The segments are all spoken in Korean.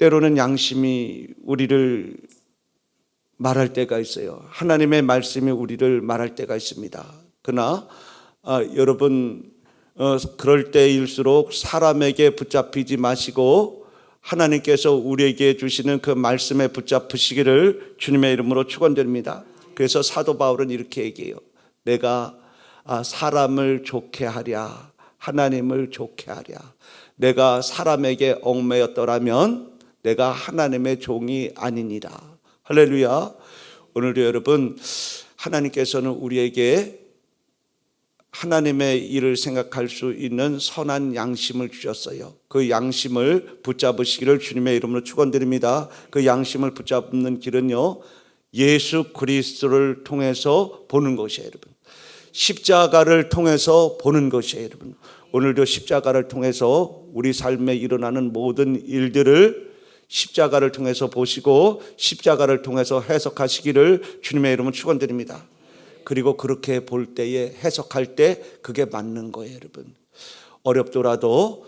때로는 양심이 우리를 말할 때가 있어요. 하나님의 말씀이 우리를 말할 때가 있습니다. 그러나 여러분 그럴 때일수록 사람에게 붙잡히지 마시고 하나님께서 우리에게 주시는 그 말씀에 붙잡으시기를 주님의 이름으로 축원드립니다. 그래서 사도 바울은 이렇게 얘기해요. 내가 사람을 좋게 하랴, 하나님을 좋게 하랴. 내가 사람에게 얽매였더라면 내가 하나님의 종이 아니니라. 할렐루야. 오늘도 여러분, 하나님께서는 우리에게 하나님의 일을 생각할 수 있는 선한 양심을 주셨어요. 그 양심을 붙잡으시기를 주님의 이름으로 축원드립니다. 그 양심을 붙잡는 길은요, 예수 그리스도를 통해서 보는 것이에요, 여러분. 십자가를 통해서 보는 것이에요, 여러분. 오늘도 십자가를 통해서 우리 삶에 일어나는 모든 일들을 십자가를 통해서 보시고 십자가를 통해서 해석하시기를 주님의 이름으로 축원드립니다. 그리고 그렇게 볼 때에 해석할 때 그게 맞는 거예요, 여러분. 어렵더라도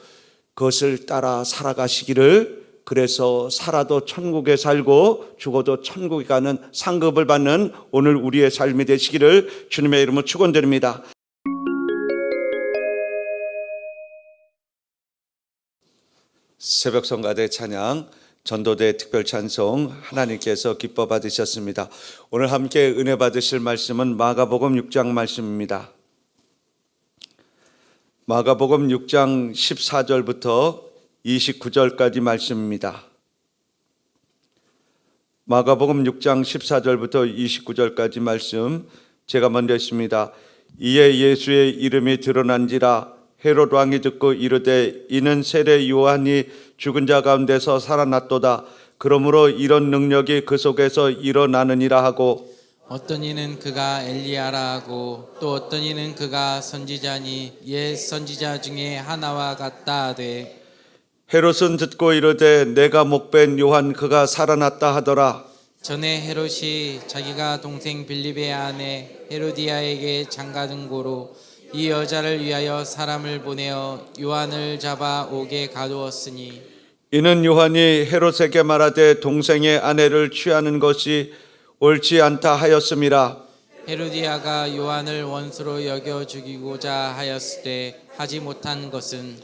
그것을 따라 살아가시기를, 그래서 살아도 천국에 살고 죽어도 천국에 가는 상급을 받는 오늘 우리의 삶이 되시기를 주님의 이름으로 축원드립니다. 새벽 성가대 찬양, 전도대 특별 찬송 하나님께서 기뻐 받으셨습니다. 오늘 함께 은혜 받으실 말씀은 마가복음 6장 말씀입니다. 마가복음 6장 14절부터 29절까지 말씀입니다. 마가복음 6장 14절부터 29절까지 말씀 제가 먼저 했습니다. 이에 예수의 이름이 드러난지라 헤롯 왕이 듣고 이르되 이는 세례 요한이 죽은 자 가운데서 살아났도다. 그러므로 이런 능력이 그 속에서 일어나느니라 하고, 어떤 이는 그가 엘리야라 하고 또 어떤 이는 그가 선지자니 옛 선지자 중에 하나와 같다 하되, 헤롯은 듣고 이르되 내가 목벤 요한 그가 살아났다 하더라. 전에 헤롯이 자기가 동생 빌립의 아내 헤로디아에게 장가든 고로 이 여자를 위하여 사람을 보내어 요한을 잡아 옥에 가두었으니, 이는 요한이 헤롯에게 말하되 동생의 아내를 취하는 것이 옳지 않다 하였음이라. 헤로디아가 요한을 원수로 여겨 죽이고자 하였을 때 하지 못한 것은,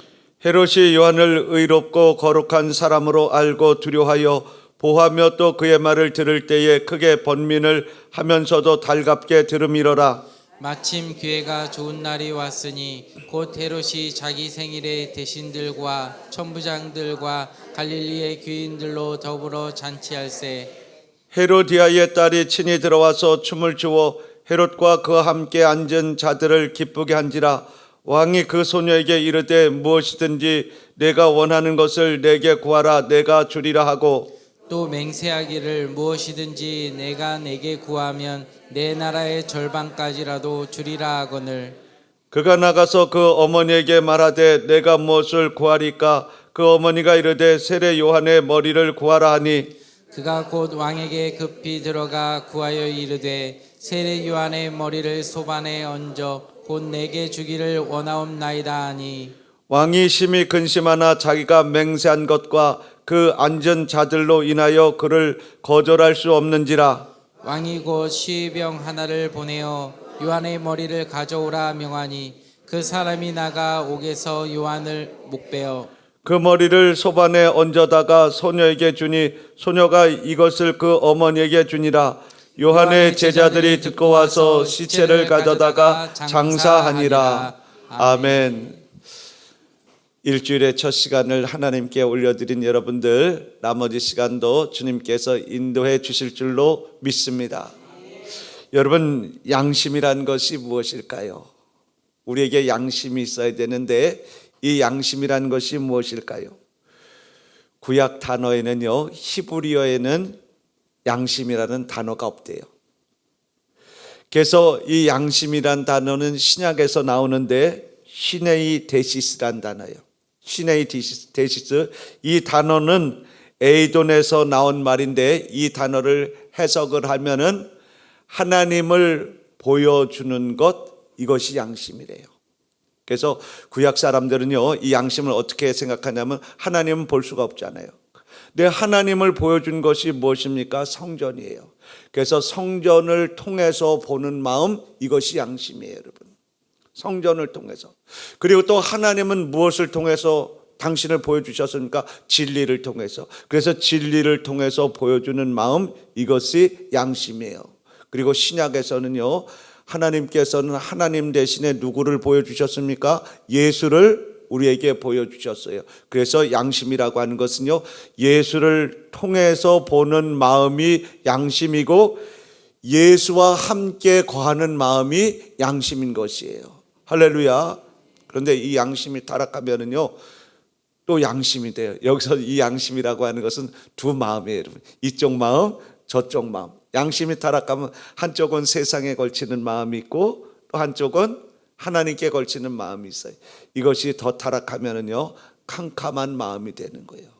헤롯이 요한을 의롭고 거룩한 사람으로 알고 두려워하여 보호하며 또 그의 말을 들을 때에 크게 번민을 하면서도 달갑게 들음이러라. 마침 기회가 좋은 날이 왔으니 곧 헤롯이 자기 생일에 대신들과 천부장들과 갈릴리의 귀인들로 더불어 잔치할세, 헤로디아의 딸이 친히 들어와서 춤을 추어 헤롯과 그와 함께 앉은 자들을 기쁘게 한지라. 왕이 그 소녀에게 이르되 무엇이든지 내가 원하는 것을 내게 구하라 내가 주리라 하고, 또 맹세하기를 무엇이든지 내가 내게 구하면 내 나라의 절반까지라도 주리라 하거늘, 그가 나가서 그 어머니에게 말하되 내가 무엇을 구하리까? 그 어머니가 이르되 세례 요한의 머리를 구하라 하니, 그가 곧 왕에게 급히 들어가 구하여 이르되 세례 요한의 머리를 소반에 얹어 곧 내게 주기를 원하옵나이다 하니, 왕이 심히 근심하나 자기가 맹세한 것과 그 앉은 자들로 인하여 그를 거절할 수 없는지라. 왕이 곧 시위병 하나를 보내어 요한의 머리를 가져오라 명하니 그 사람이 나가 옥에서 요한을 목베어 그 머리를 소반에 얹어다가 소녀에게 주니 소녀가 이것을 그 어머니에게 주니라. 요한의 제자들이 듣고 와서 시체를 가져다가 장사하니라. 아멘. 일주일의 첫 시간을 하나님께 올려드린 여러분들, 나머지 시간도 주님께서 인도해 주실 줄로 믿습니다. 여러분, 양심이란 것이 무엇일까요? 우리에게 양심이 있어야 되는데 이 양심이란 것이 무엇일까요? 구약 단어에는요, 히브리어에는 양심이라는 단어가 없대요. 그래서 이 양심이란 단어는 신약에서 나오는데 시네이 데시스란 단어예요. 시네이 데시스, 이 단어는 에이돈에서 나온 말인데 이 단어를 해석을 하면은 하나님을 보여주는 것, 이것이 양심이래요. 그래서 구약 사람들은요, 이 양심을 어떻게 생각하냐면 하나님은 볼 수가 없잖아요. 내 하나님을 보여준 것이 무엇입니까? 성전이에요. 그래서 성전을 통해서 보는 마음, 이것이 양심이에요, 여러분. 성전을 통해서. 그리고 또 하나님은 무엇을 통해서 당신을 보여주셨습니까? 진리를 통해서. 그래서 진리를 통해서 보여주는 마음, 이것이 양심이에요. 그리고 신약에서는요, 하나님께서는 하나님 대신에 누구를 보여주셨습니까? 예수를 우리에게 보여주셨어요. 그래서 양심이라고 하는 것은요, 예수를 통해서 보는 마음이 양심이고 예수와 함께 거하는 마음이 양심인 것이에요. 할렐루야. 그런데 이 양심이 타락하면은요, 또 양심이 돼요. 여기서 이 양심이라고 하는 것은 두 마음이에요, 여러분. 이쪽 마음, 저쪽 마음. 양심이 타락하면 한쪽은 세상에 걸치는 마음이 있고 또 한쪽은 하나님께 걸치는 마음이 있어요. 이것이 더 타락하면은요, 캄캄한 마음이 되는 거예요.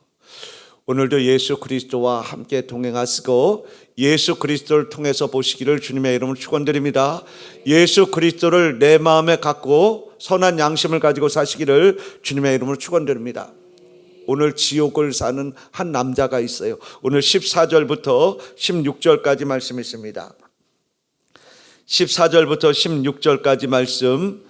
오늘도 예수 그리스도와 함께 동행하시고 예수 그리스도를 통해서 보시기를 주님의 이름으로 축원드립니다. 예수 그리스도를 내 마음에 갖고 선한 양심을 가지고 사시기를 주님의 이름으로 축원드립니다. 오늘 지옥을 사는 한 남자가 있어요. 오늘 14절부터 16절까지 말씀이 있습니다. 14절부터 16절까지 말씀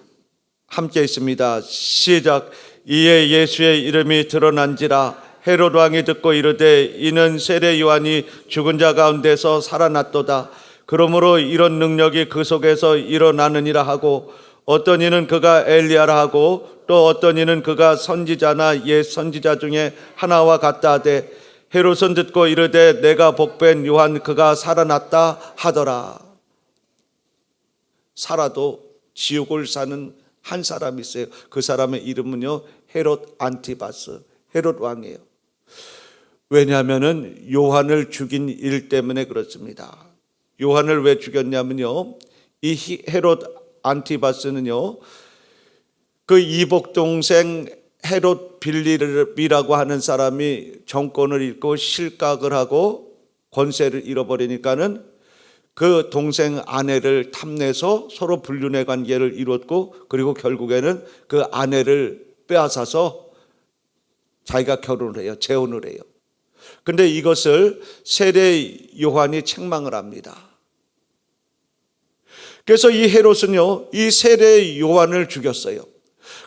함께 있습니다. 시작. 이에 예수의 이름이 드러난지라 헤롯 왕이 듣고 이르되 이는 세례 요한이 죽은 자 가운데서 살아났도다. 그러므로 이런 능력이 그 속에서 일어나느니라 하고 어떤 이는 그가 엘리야라 하고 또 어떤 이는 그가 선지자나 옛 선지자 중에 하나와 같다 하되 헤롯은 듣고 이르되 내가 복된 요한 그가 살아났다 하더라. 살아도 지옥을 사는 한 사람이 있어요. 그 사람의 이름은요, 헤롯 안티바스, 헤롯 왕이에요. 왜냐하면은 요한을 죽인 일 때문에 그렇습니다. 요한을 왜 죽였냐면요, 이 헤롯 안티바스는요, 그 이복 동생 헤롯 빌립이라고 하는 사람이 정권을 잃고 실각을 하고 권세를 잃어버리니까는 그 동생 아내를 탐내서 서로 불륜의 관계를 이뤘고 그리고 결국에는 그 아내를 빼앗아서 자기가 결혼을 해요. 재혼을 해요. 근데 이것을 세례 요한이 책망을 합니다. 그래서 이 헤롯은요, 이 세례 요한을 죽였어요.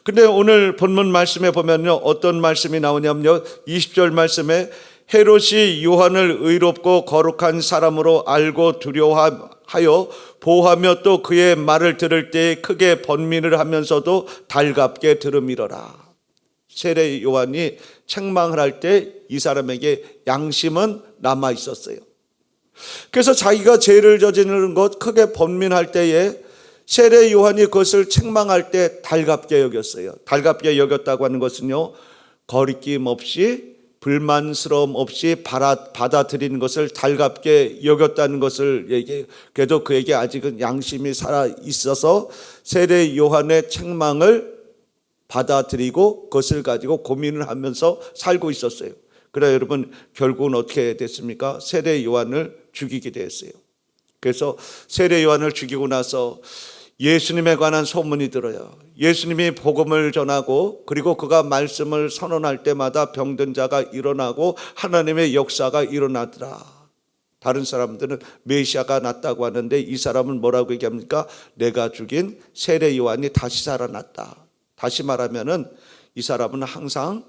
근데 오늘 본문 말씀에 보면요, 어떤 말씀이 나오냐면요, 20절 말씀에 헤롯이 요한을 의롭고 거룩한 사람으로 알고 두려워하여 보호하며 또 그의 말을 들을 때에 크게 번민을 하면서도 달갑게 들음이러라. 세례 요한이 책망을 할 때 이 사람에게 양심은 남아 있었어요. 그래서 자기가 죄를 저지르는 것 크게 번민할 때에 세례 요한이 그것을 책망할 때 달갑게 여겼어요. 달갑게 여겼다고 하는 것은요, 거리낌 없이 불만스러움 없이 받아들이는 것을 달갑게 여겼다는 것을 얘기해요. 그래도 그에게 아직은 양심이 살아 있어서 세례 요한의 책망을 받아들이고 그것을 가지고 고민을 하면서 살고 있었어요. 그래 여러분, 결국은 어떻게 됐습니까? 세례 요한을 죽이게 됐어요. 그래서 세례 요한을 죽이고 나서 예수님에 관한 소문이 들어요. 예수님이 복음을 전하고 그리고 그가 말씀을 선언할 때마다 병든 자가 일어나고 하나님의 역사가 일어나더라. 다른 사람들은 메시아가 났다고 하는데 이 사람은 뭐라고 얘기합니까? 내가 죽인 세례 요한이 다시 살아났다. 다시 말하면은 이 사람은 항상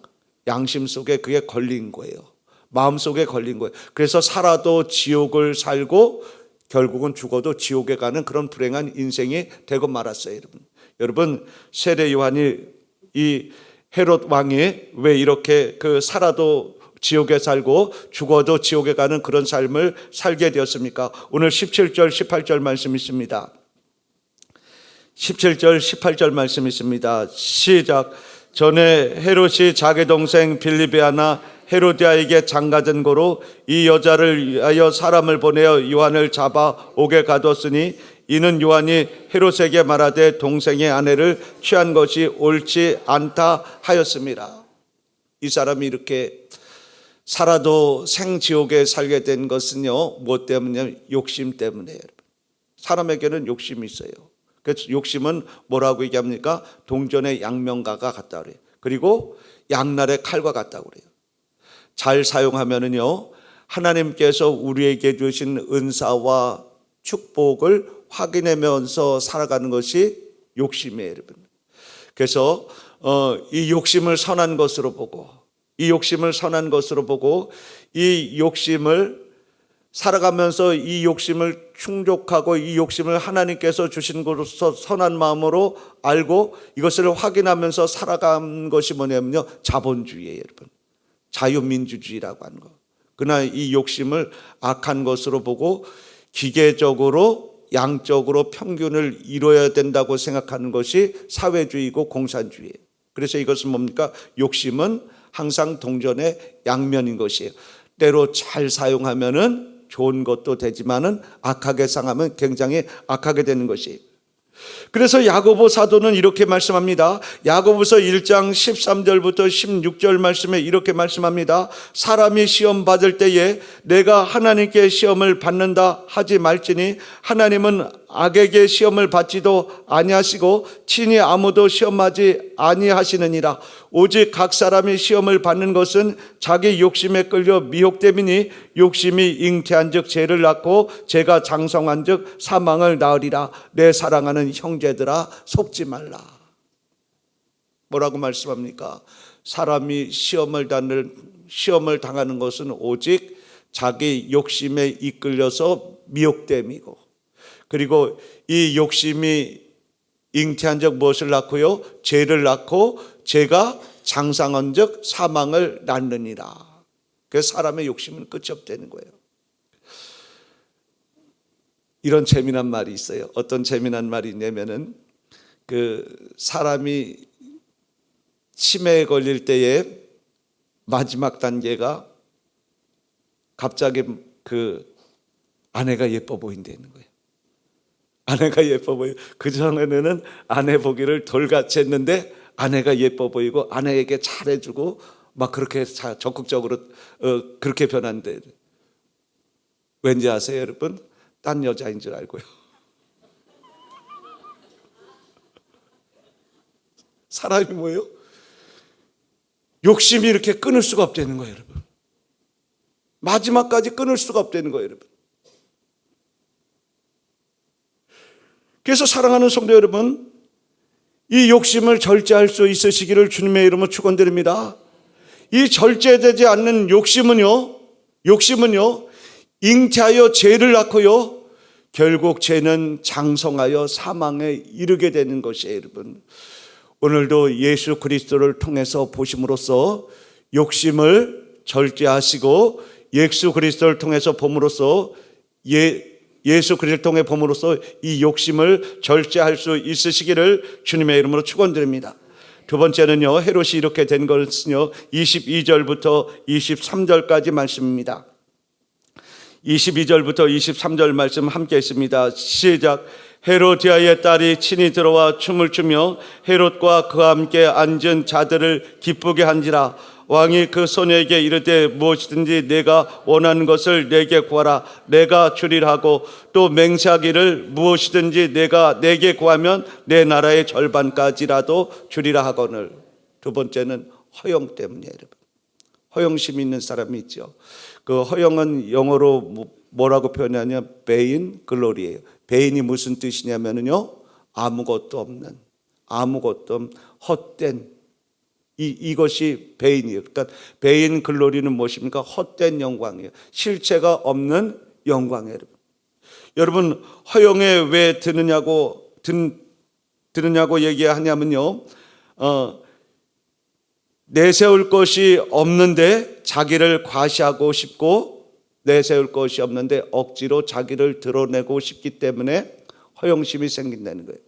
양심 속에 그게 걸린 거예요. 마음 속에 걸린 거예요. 그래서 살아도 지옥을 살고 결국은 죽어도 지옥에 가는 그런 불행한 인생이 되고 말았어요. 여러분, 세례 요한이 이 헤롯 왕이 왜 이렇게 살아도 지옥에 살고 죽어도 지옥에 가는 그런 삶을 살게 되었습니까? 오늘 17절 18절 말씀 있습니다. 17절 18절 말씀 있습니다. 시작. 전에 헤롯이 자기 동생 빌립의 하나 헤로디아에게 장가든 고로 이 여자를 위하여 사람을 보내어 요한을 잡아 옥에 가두었으니 이는 요한이 헤롯에게 말하되 동생의 아내를 취한 것이 옳지 않다 하였습니다. 이 사람이 이렇게 살아도 생지옥에 살게 된 것은요, 무엇 때문이냐면 욕심 때문이에요. 사람에게는 욕심이 있어요. 그래서 욕심은 뭐라고 얘기합니까? 동전의 양면가가 같다 그래요. 그리고 양날의 칼과 같다고 그래요. 잘 사용하면은요, 하나님께서 우리에게 주신 은사와 축복을 확인하면서 살아가는 것이 욕심이에요, 여러분. 그래서 이 욕심을 선한 것으로 보고, 이 욕심을 선한 것으로 보고, 이 욕심을 살아가면서 이 욕심을 충족하고 이 욕심을 하나님께서 주신 것으로서 선한 마음으로 알고 이것을 확인하면서 살아가는 것이 뭐냐면요, 자본주의예요, 여러분. 자유민주주의라고 하는 거. 그러나 이 욕심을 악한 것으로 보고 기계적으로 양적으로 평균을 이루어야 된다고 생각하는 것이 사회주의고 공산주의예요. 그래서 이것은 뭡니까? 욕심은 항상 동전의 양면인 것이에요. 때로 잘 사용하면은 좋은 것도 되지만은 악하게 사용하면 굉장히 악하게 되는 것이에요. 그래서 야고보 사도는 이렇게 말씀합니다. 야고보서 1장 13절부터 16절 말씀에 이렇게 말씀합니다. 사람이 시험 받을 때에 내가 하나님께 시험을 받는다 하지 말지니 하나님은 악에게 시험을 받지도 아니하시고 친히 아무도 시험하지 아니하시느니라. 오직 각 사람이 시험을 받는 것은 자기 욕심에 끌려 미혹됨이니 욕심이 잉태한 즉 죄를 낳고 죄가 장성한 즉 사망을 낳으리라. 내 사랑하는 형제들아 속지 말라. 뭐라고 말씀합니까? 사람이 시험을 당하는 것은 오직 자기 욕심에 이끌려서 미혹됨이고, 그리고 이 욕심이 잉태한 적 무엇을 낳고요? 죄를 낳고 죄가 장성한 적 사망을 낳느니라. 그래서 사람의 욕심은 끝이 없다는 거예요. 이런 재미난 말이 있어요. 어떤 재미난 말이 있냐면은 사람이 치매에 걸릴 때에 마지막 단계가 갑자기 아내가 예뻐 보인다는 거예요. 아내가 예뻐 보여. 그전에는 아내 보기를 돌같이 했는데 아내가 예뻐 보이고 아내에게 잘해주고 막 그렇게 적극적으로 그렇게 변한대. 왠지 아세요, 여러분? 딴 여자인 줄 알고요. 사람이 뭐예요? 욕심이 이렇게 끊을 수가 없다는 거예요, 여러분. 마지막까지 끊을 수가 없다는 거예요, 여러분. 그래서 사랑하는 성도 여러분, 이 욕심을 절제할 수 있으시기를 주님의 이름으로 축원드립니다. 이 절제되지 않는 욕심은요, 잉태하여 죄를 낳고요, 결국 죄는 장성하여 사망에 이르게 되는 것이에요, 여러분. 오늘도 예수 그리스도를 통해서 보심으로써 욕심을 절제하시고 예수 그리스도를 통해서 봄으로써 예수 그리스도를 통해 봄으로써 이 욕심을 절제할 수 있으시기를 주님의 이름으로 축원드립니다. 두 번째는요, 헤롯이 이렇게 된 것은요, 22절부터 23절까지 말씀입니다. 22절부터 23절 말씀 함께 있습니다. 시작. 헤로디아의 딸이 친히 들어와 춤을 추며 헤롯과 그와 함께 앉은 자들을 기쁘게 한지라. 왕이 그 소녀에게 이르되 무엇이든지 내가 원하는 것을 내게 구하라. 내가 주리라 하고 또 맹세하기를 무엇이든지 내가 내게 구하면 내 나라의 절반까지라도 주리라 하거늘. 두 번째는 허영 때문이에요, 여러분. 허영심 있는 사람이 있죠. 그 허영은 영어로 뭐라고 표현하냐? 베인 글로리예요. 베인이 무슨 뜻이냐면요, 아무것도 없는 헛된, 이것이 베인이에요. 그러니까 베인 글로리는 무엇입니까? 헛된 영광이에요. 실체가 없는 영광이에요. 여러분, 허영에 왜 드느냐고 얘기하냐면요, 내세울 것이 없는데 자기를 과시하고 싶고, 내세울 것이 없는데 억지로 자기를 드러내고 싶기 때문에 허영심이 생긴다는 거예요.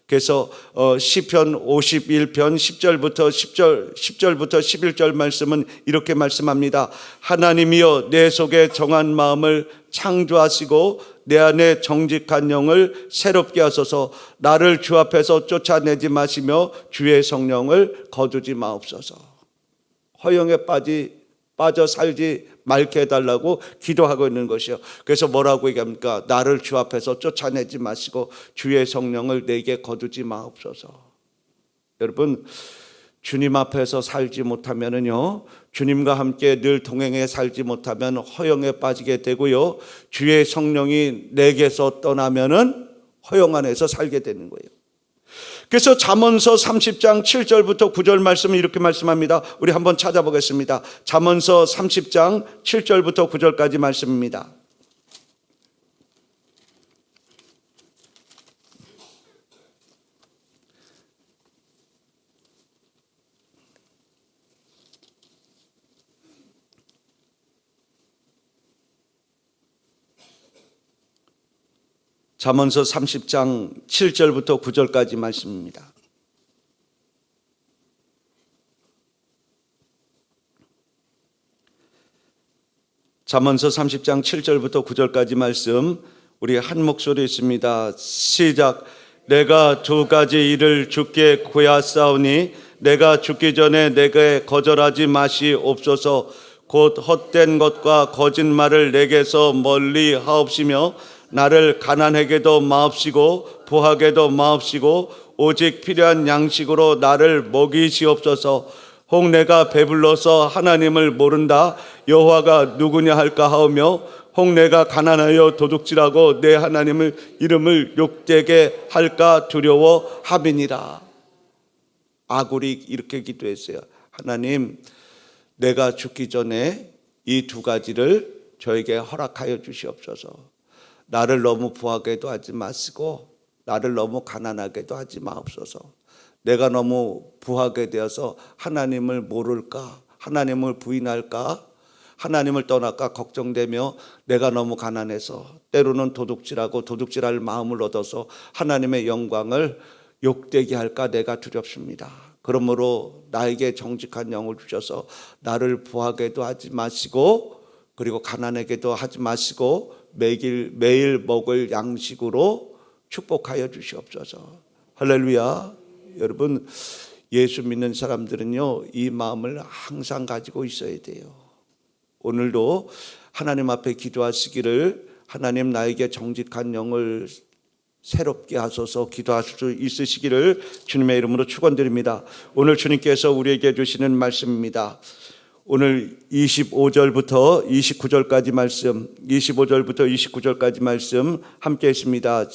그래서 시편 51편 10절부터 11절 말씀은 이렇게 말씀합니다. 하나님이여 내 속에 정한 마음을 창조하시고 내 안에 정직한 영을 새롭게 하소서. 나를 주 앞에서 쫓아내지 마시며 주의 성령을 거두지 마옵소서. 허영에 빠져 살지 말게 해달라고 기도하고 있는 것이요. 그래서 뭐라고 얘기합니까? 나를 주 앞에서 쫓아내지 마시고 주의 성령을 내게 거두지 마옵소서. 여러분, 주님 앞에서 살지 못하면은요, 주님과 함께 늘 동행해 살지 못하면 허영에 빠지게 되고요, 주의 성령이 내게서 떠나면은 허영 안에서 살게 되는 거예요. 그래서 잠언서 30장 7절부터 9절 말씀을 이렇게 말씀합니다. 우리 한번 찾아보겠습니다. 잠언서 30장 7절부터 9절까지 말씀입니다. 잠언서 30장 7절부터 9절까지 말씀입니다. 잠언서 30장 7절부터 9절까지 말씀 우리 한 목소리 있습니다. 시작. 내가 두 가지 일을 주께 구하사오니 내가 죽기 전에 내게 거절하지 마시옵소서. 곧 헛된 것과 거짓말을 내게서 멀리 하옵시며 나를 가난하게도 마옵시고 부하게도 마옵시고 오직 필요한 양식으로 나를 먹이시옵소서. 혹 내가 배불러서 하나님을 모른다 여호와가 누구냐 할까 하오며 혹 내가 가난하여 도둑질하고 내 하나님을 이름을 욕되게 할까 두려워함이니라. 아굴이 이렇게 기도했어요. 하나님, 내가 죽기 전에 이 두 가지를 저에게 허락하여 주시옵소서. 나를 너무 부하게도 하지 마시고 나를 너무 가난하게도 하지 마옵소서. 내가 너무 부하게 되어서 하나님을 모를까, 하나님을 부인할까, 하나님을 떠날까 걱정되며 내가 너무 가난해서 때로는 도둑질하고 도둑질할 마음을 얻어서 하나님의 영광을 욕되게 할까 내가 두렵습니다. 그러므로 나에게 정직한 영을 주셔서 나를 부하게도 하지 마시고 그리고 가난하게도 하지 마시고 매일 먹을 양식으로 축복하여 주시옵소서. 할렐루야. 여러분, 예수 믿는 사람들은요, 이 마음을 항상 가지고 있어야 돼요. 오늘도 하나님 앞에 기도하시기를, 하나님 나에게 정직한 영을 새롭게 하소서 기도할 수 있으시기를 주님의 이름으로 축원드립니다. 오늘 주님께서 우리에게 주시는 말씀입니다. 오늘 25절부터 29절까지 말씀, 25절부터 29절까지 말씀 함께 했습니다.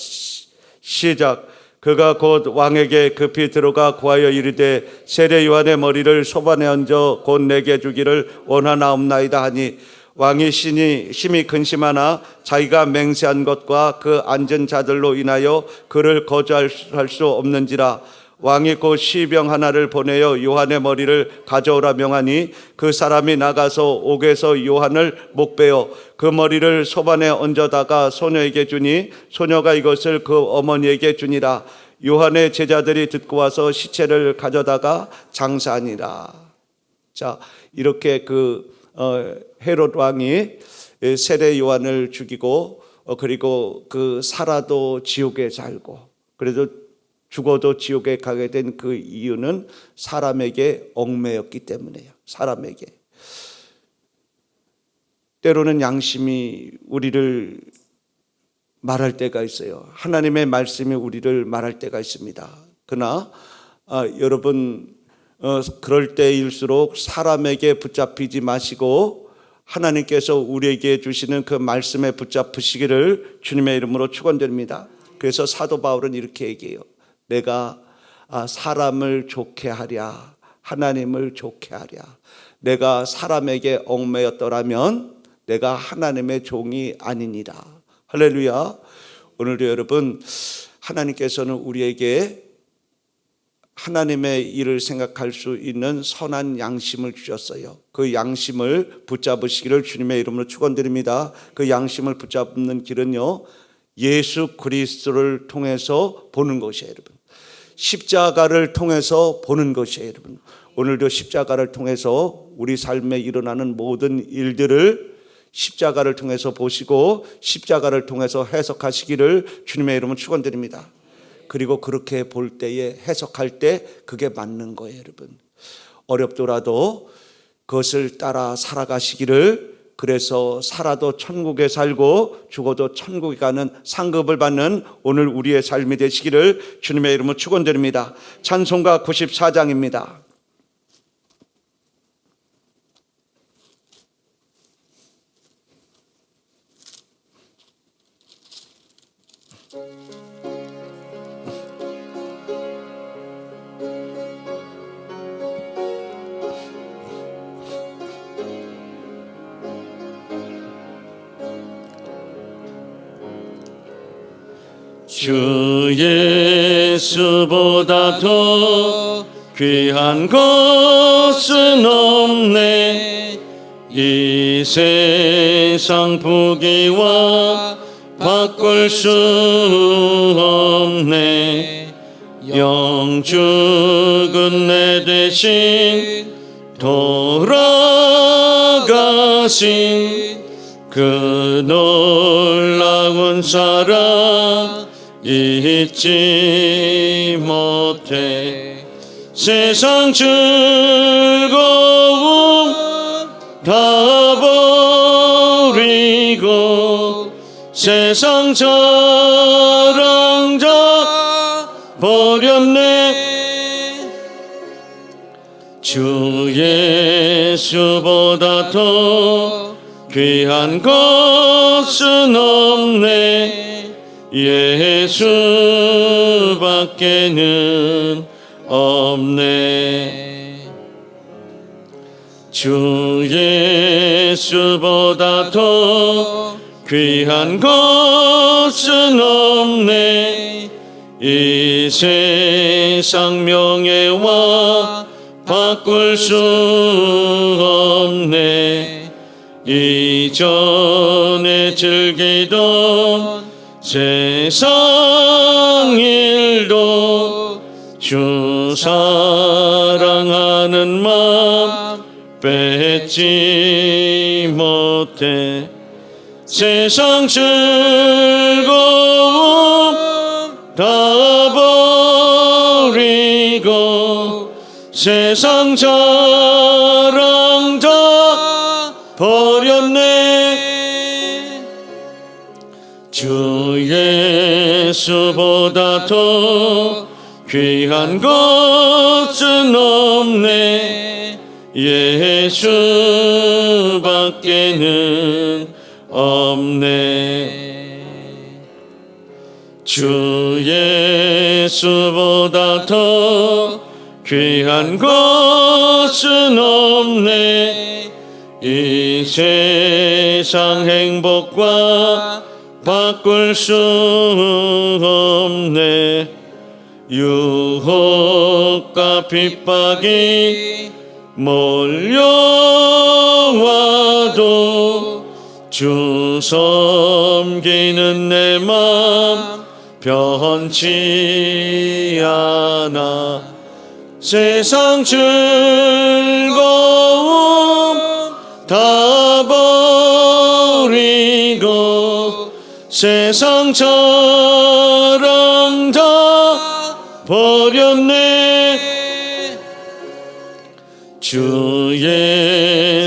시작. 그가 곧 왕에게 급히 들어가 구하여 이르되 세례 요한의 머리를 소반에 얹어 곧 내게 주기를 원하나옵나이다 하니 왕이 심히 근심하나 자기가 맹세한 것과 그 앉은 자들로 인하여 그를 거절할 수 없는지라. 왕이 곧 시병 하나를 보내어 요한의 머리를 가져오라 명하니 그 사람이 나가서 옥에서 요한을 목베어 그 머리를 소반에 얹어다가 소녀에게 주니 소녀가 이것을 그 어머니에게 주니라. 요한의 제자들이 듣고 와서 시체를 가져다가 장사하니라. 자, 이렇게 헤롯 왕이 세례 요한을 죽이고 그리고 그 살아도 지옥에 살고 그래도 죽어도 지옥에 가게 된 그 이유는 사람에게 얽매였기 때문이에요. 사람에게. 때로는 양심이 우리를 말할 때가 있어요. 하나님의 말씀이 우리를 말할 때가 있습니다. 그러나 여러분 그럴 때일수록 사람에게 붙잡히지 마시고 하나님께서 우리에게 주시는 그 말씀에 붙잡으시기를 주님의 이름으로 축원드립니다. 그래서 사도 바울은 이렇게 얘기해요. 내가 사람을 좋게 하랴, 하나님을 좋게 하랴. 내가 사람에게 얽매였더라면 내가 하나님의 종이 아니니라. 할렐루야. 오늘도 여러분, 하나님께서는 우리에게 하나님의 일을 생각할 수 있는 선한 양심을 주셨어요. 그 양심을 붙잡으시기를 주님의 이름으로 축원드립니다. 그 양심을 붙잡는 길은요, 예수 그리스도를 통해서 보는 것이에요, 여러분. 십자가를 통해서 보는 것이에요, 여러분. 오늘도 십자가를 통해서 우리 삶에 일어나는 모든 일들을 십자가를 통해서 보시고 십자가를 통해서 해석하시기를 주님의 이름으로 축원드립니다. 그리고 그렇게 볼 때에 해석할 때 그게 맞는 거예요, 여러분. 어렵더라도 그것을 따라 살아가시기를, 그래서 살아도 천국에 살고 죽어도 천국에 가는 상급을 받는 오늘 우리의 삶이 되시기를 주님의 이름으로 축원드립니다. 찬송가 94장입니다. 주 예수보다 더 귀한 것은 없네. 이 세상 부귀와 바꿀 수 없네. 영죽은 내 대신 돌아가신 그 놀라운 사랑 잊지 못해. 세상 즐거움 다 버리고 세상 자랑 다 버렸네. 주 예수보다 더 귀한 것은 없네. 예수밖에는 없네. 주 예수보다 더 귀한 것은 없네. 이 세상 명예와 바꿀 수 없네. 이전에 즐기던 세상 일도 주 사랑하는 마음 뺏지 못해. 세상 즐거움 다 버리고 세상 자랑 다 버렸네. 주 예수보다 더 귀한 것은 없네. 예수밖에는 없네. 주 예수보다 더 귀한 것은 없네. 이 세상 행복과 바꿀 수 없네. 유혹과 핍박이 몰려와도 주 섬기는 내 맘 변치 않아. 세상 즐거움 다 버리고 세상 자랑 다 버렸네. 주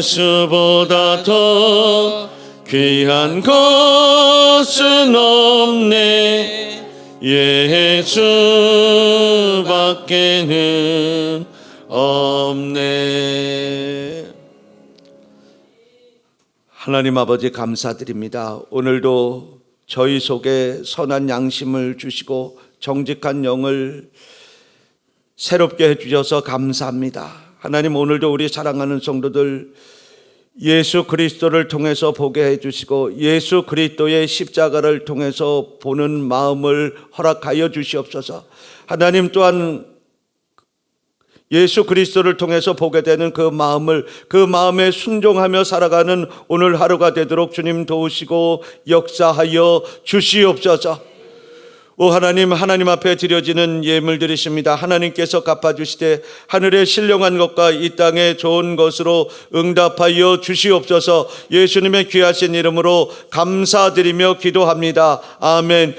예수보다 더 귀한 것은 없네. 예수밖에는 없네. 하나님 아버지 감사드립니다. 오늘도 저희 속에 선한 양심을 주시고 정직한 영을 새롭게 해주셔서 감사합니다. 하나님, 오늘도 우리 사랑하는 성도들 예수 그리스도를 통해서 보게 해주시고 예수 그리스도의 십자가를 통해서 보는 마음을 허락하여 주시옵소서. 하나님, 또한 예수 그리스도를 통해서 보게 되는 그 마음에 순종하며 살아가는 오늘 하루가 되도록 주님 도우시고 역사하여 주시옵소서. 오 하나님, 하나님 앞에 드려지는 예물 드리십니다. 하나님께서 갚아주시되 하늘의 신령한 것과 이 땅의 좋은 것으로 응답하여 주시옵소서. 예수님의 귀하신 이름으로 감사드리며 기도합니다. 아멘.